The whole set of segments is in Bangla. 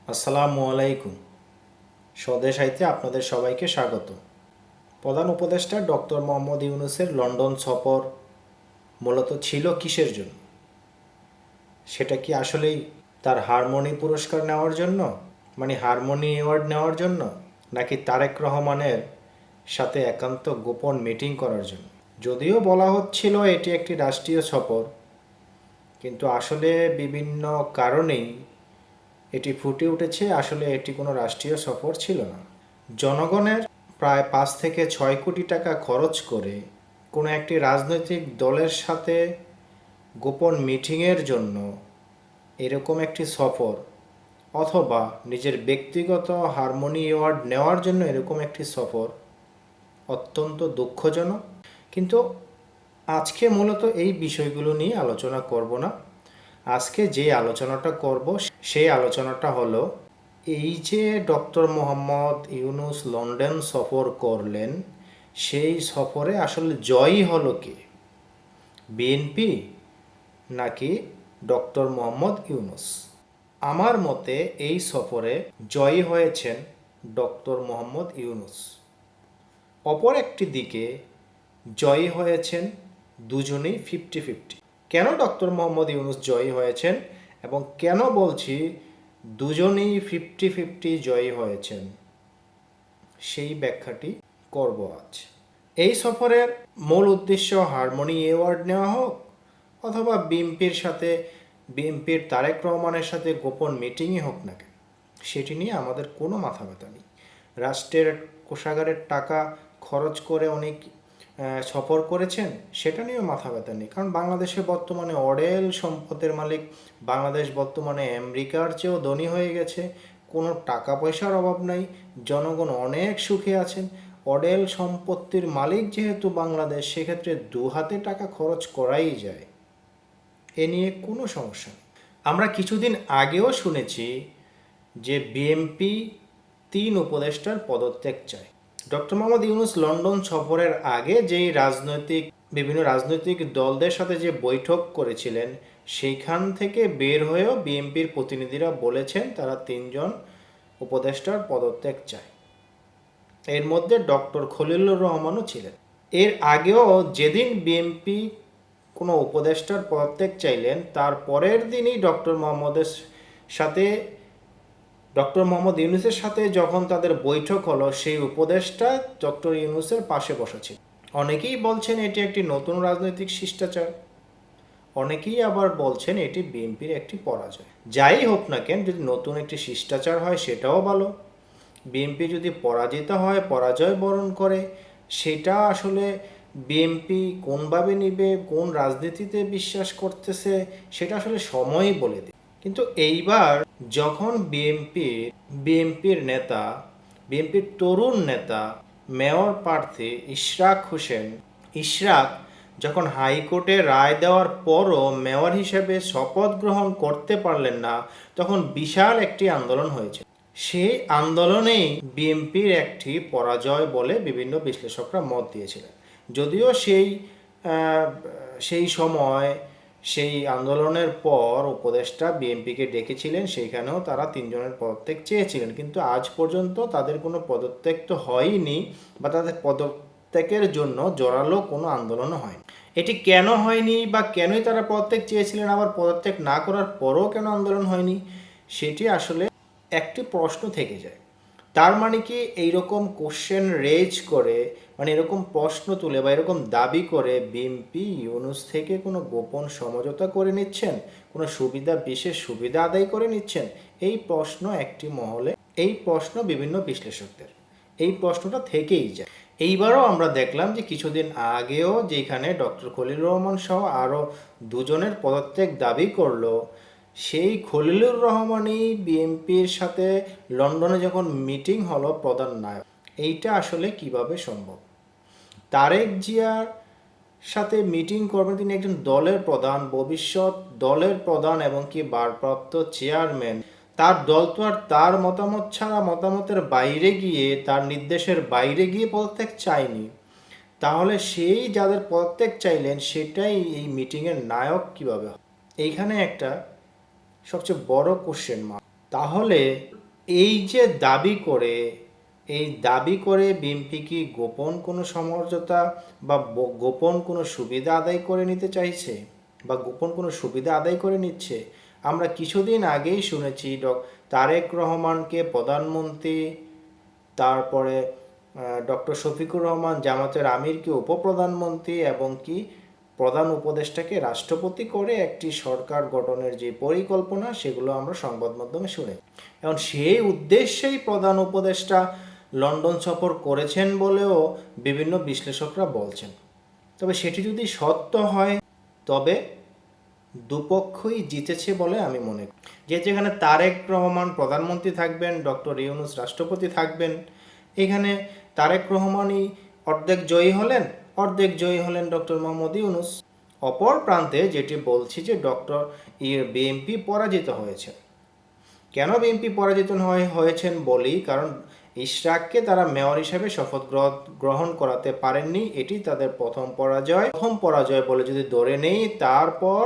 আসসালামু আলাইকুম। স্বদেশ আইতে আপনাদের সবাইকে স্বাগত। প্রধান উপদেষ্টা ডক্টর মোহাম্মদ ইউনূসের লন্ডন সফর মূলত ছিল কিসের জন্য? সেটা কি আসলেই তার হারমোনি পুরস্কার নেওয়ার জন্য, মানে হারমোনি অ্যাওয়ার্ড নেওয়ার জন্য, নাকি তারেক রহমানের সাথে একান্ত গোপন মিটিং করার জন্য? যদিও বলা হচ্ছিল এটি একটি রাষ্ট্রীয় সফর, কিন্তু আসলে বিভিন্ন কারণেই এটি ফুটে উঠেছে আসলে এটি কোনো রাষ্ট্রীয় সফর ছিল না। জনগণের প্রায় 5 থেকে 6 কোটি টাকা খরচ করে কোনো একটি রাজনৈতিক দলের সাথে গোপন মিটিংয়ের জন্য এরকম একটি সফর, অথবা নিজের ব্যক্তিগত হারমোনি অ্যাওয়ার্ড নেওয়ার জন্য এরকম একটি সফর অত্যন্ত দুঃখজনক। কিন্তু আজকে মূলত এই বিষয়গুলো নিয়ে আলোচনা করব না। আজকে যে আলোচনাটা করব সেই আলোচনাটা হলো, এই যে ডক্টর মোহাম্মদ ইউনূস লন্ডন সফর করলেন, সেই সফরে আসলে জয়ী হলো কে? বিএনপি নাকি ডক্টর মোহাম্মদ ইউনূস? আমার মতে এই সফরে জয়ী হয়েছেন ডক্টর মোহাম্মদ ইউনূস। অপর একটি দিকে জয়ী হয়েছেন দুজনেই 50-50। কেন ডক্টর মোহাম্মদ ইউনূস জয়ী হয়েছেন এবং কেন বলছি দুজনেই 50-50 জয়ী হয়েছেন, সেই ব্যাখ্যাটি করব আজ। এই সফরের মূল উদ্দেশ্য হারমোনি অ্যাওয়ার্ড নেওয়া হোক, অথবা বিএনপির তারেক রহমানের সাথে গোপন মিটিংই হোক না কেন, সেটি নিয়ে আমাদের কোনো মাথা ব্যথা নেই। রাষ্ট্রের কোষাগারের টাকা খরচ করে অনেক সফর করেছেন, সেটা নিয়েও মাথা ব্যথা নেই। কারণ বাংলাদেশে বর্তমানে অঢেল সম্পদের মালিক। বাংলাদেশ বর্তমানে আমেরিকার চেয়েও ধনী হয়ে গেছে। কোনো টাকা পয়সার অভাব নাই, জনগণ অনেক সুখে আছেন। অঢেল সম্পত্তির মালিক যেহেতু বাংলাদেশ, সেক্ষেত্রে দু হাতে টাকা খরচ করাই যায়, এ নিয়ে কোনো সমস্যা নেই। আমরা কিছুদিন আগেও শুনেছি যে বিএনপি 3 উপদেষ্টার পদত্যাগ চায়। ডক্টর মোহাম্মদ ইউনূস লন্ডন সফরের আগে বিভিন্ন রাজনৈতিক দলদের সাথে যে বৈঠক করেছিলেন, সেইখান থেকে বের হয়েও বিএনপির প্রতিনিধিরা বলেছেন তারা 3 জন উপদেষ্টার পদত্যাগ চায়। এর মধ্যে ডক্টর খলিলুর রহমানও ছিলেন। এর আগেও যেদিন বিএনপি কোনো উপদেষ্টার পদত্যাগ চাইলেন, তার পরের দিনই ডক্টর মোহাম্মদ ইউনূসের সাথে যখন তাদের বৈঠক হলো, সেই উপদেষ্টা ডক্টর ইউনূসের পাশে বসেছিল। অনেকেই বলছেন এটি একটি নতুন রাজনৈতিক শিষ্টাচার, অনেকেই আবার বলছেন এটি বিএনপির একটি পরাজয়। যাই হোক না কেন, যদি নতুন একটি শিষ্টাচার হয় সেটাও ভালো। বিএনপি যদি পরাজিত হয়, পরাজয় বরণ করে, সেটা আসলে বিএনপি কোনভাবে নিবে, কোন রাজনীতিতে বিশ্বাস করতেছে, সেটা আসলে সময়ই বলে দেবে। কিন্তু এইবার যখন বিএনপির তরুণ নেতা মেয়র প্রার্থী ইশরাক যখন হাইকোর্টে রায় দেওয়ার পরও মেয়র হিসেবে শপথ গ্রহণ করতে পারলেন না, তখন বিশাল একটি আন্দোলন হয়েছে। সেই আন্দোলনেই বিএনপির একটি পরাজয় বলে বিভিন্ন বিশ্লেষকরা মত দিয়েছিলেন। যদিও সেই সময় সেই আন্দোলনের পর উপদেষ্টা বিএনপিকে ডেকেছিলেন, সেইখানেও তারা 3 জনের পদত্যাগ চেয়েছিলেন, কিন্তু আজ পর্যন্ত তাদের কোনো পদত্যাগ তো হয়নি, বা তাদের পদত্যাগের জন্য জোরালো কোনো আন্দোলনও হয়নি। এটি কেন হয়নি বা কেনই তারা পদত্যাগ চেয়েছিলেন, আবার পদত্যাগ না করার পরও কেন আন্দোলন হয়নি, সেটি আসলে একটি প্রশ্ন থেকে যায়। তার মানে কি এইরকম কোশ্চেন রেজ করে, মানে এরকম প্রশ্ন তুলে বা এরকম দাবি করে বিএনপি ইউনূস থেকে কোনো গোপন সমঝোতা করে নিচ্ছেন, কোনো বিশেষ সুবিধা আদায় করে নিচ্ছেন? এই প্রশ্ন একটি মহলে, এই প্রশ্ন বিভিন্ন বিশ্লেষকদের, এই প্রশ্নটা থেকেই যায়। এইবারও আমরা দেখলাম যে কিছুদিন আগেও যেখানে ডক্টর খলিলুর রহমান সহ আরও 2 জনের পদত্যাগ দাবি করলো, সেই খলিলুর রহমানই বিএনপির সাথে লন্ডনে যখন মিটিং হলো প্রধান নায়ক। এইটা আসলে কিভাবে সম্ভব? তারেক জিয়ার সাথে মিটিং করবেন, তিনি একজন দলের প্রধান, ভবিষ্যৎ দলের প্রধান এবং কি ভারপ্রাপ্ত চেয়ারম্যান। তার দল তো আর তার মতামত ছাড়া, মতামতের বাইরে গিয়ে, তার নির্দেশের বাইরে গিয়ে পদত্যাগ চায়নি। তাহলে সেই যাদের পদত্যাগ চাইলেন সেটাই এই মিটিংয়ের নায়ক কিভাবে হয়? এইখানে একটা সবচেয়ে বড় কোশ্চেন মার্ক। তাহলে এই দাবি করে বিএনপি কি গোপন কোনো সমঝোতা বা গোপন কোনো সুবিধা আদায় করে নিতে চাইছে বা গোপন কোনো সুবিধা আদায় করে নিচ্ছে? আমরা কিছুদিন আগেই শুনেছি তারেক রহমানকে প্রধানমন্ত্রী, তারপরে ডক্টর শফিকুর রহমান জামাতের আমিরকে উপপ্রধানমন্ত্রী এবং কি প্রধান উপদেষ্টাকে রাষ্ট্রপতি করে একটি সরকার গঠনের যে পরিকল্পনা, সেগুলো আমরা সংবাদ মাধ্যমে শুনে। এখন সেই উদ্দেশ্যেই প্রধান উপদেষ্টা লন্ডন সফর করেছেন বলেও বিভিন্ন বিশ্লেষকরা বলছেন। তবে সেটি যদি সত্য হয় তবে দুপক্ষই জিতেছে বলে আমি মনে করি। যেখানে তারেক রহমান প্রধানমন্ত্রী থাকবেন, ডক্টর ইউনূস রাষ্ট্রপতি থাকবেন, এখানে তারেক রহমানই অর্ধেক জয়ী হলেন ডক্টর মোহাম্মদ ইউনূস। অপর প্রান্তে যেটি বলছি যে বিএনপি পরাজিত হয়েছে। কেন বিএনপি পরাজিত হয়েছেন বলি, কারণ ইশরাককে তারা মেয়র হিসেবে শপথ গ্রহণ করাতে পারেননি। এটি তাদের প্রথম পরাজয় বলে যদি ধরে নেই। তারপর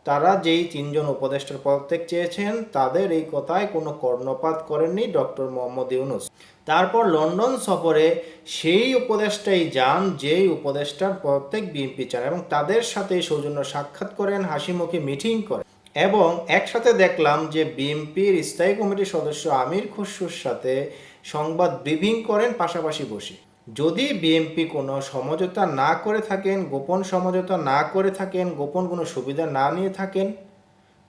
তারা যেই 3 জন উপদেষ্টার পদত্যাগ চেয়েছেন, তাদের এই কথায় কোনো কর্ণপাত করেননি ডক্টর মোহাম্মদ ইউনূস। তারপর লন্ডন সফরে সেই উপদেষ্টাই যান যেই উপদেষ্টার পদত্যাগ বিএনপি চান, এবং তাদের সাথে সৌজন্য সাক্ষাৎ করেন, হাসিমুখে মিটিং করেন, এবং একসাথে দেখলাম যে বিএনপির স্থায়ী কমিটির সদস্য আমির খসরুর সাথে সংবাদ ব্রিফিং করেন পাশাপাশি বসে। যদি বিএনপি কোনো সমঝোতা না করে থাকেন, গোপন সমঝোতা না করে থাকেন, গোপন কোনো সুবিধা না নিয়ে থাকেন,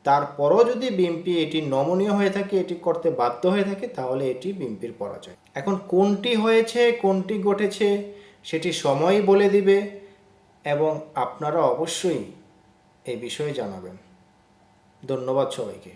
তারপরও যদি বিএনপি এটি নমনীয় হয়ে থাকে, এটি করতে বাধ্য হয়ে থাকে, তাহলে এটি বিএনপির পরাজয়। এখন কোনটি হয়েছে, কোনটি ঘটেছে, সেটি সময়ই বলে দিবে, এবং আপনারা অবশ্যই এই বিষয়ে জানাবেন। ধন্যবাদ সবাইকে।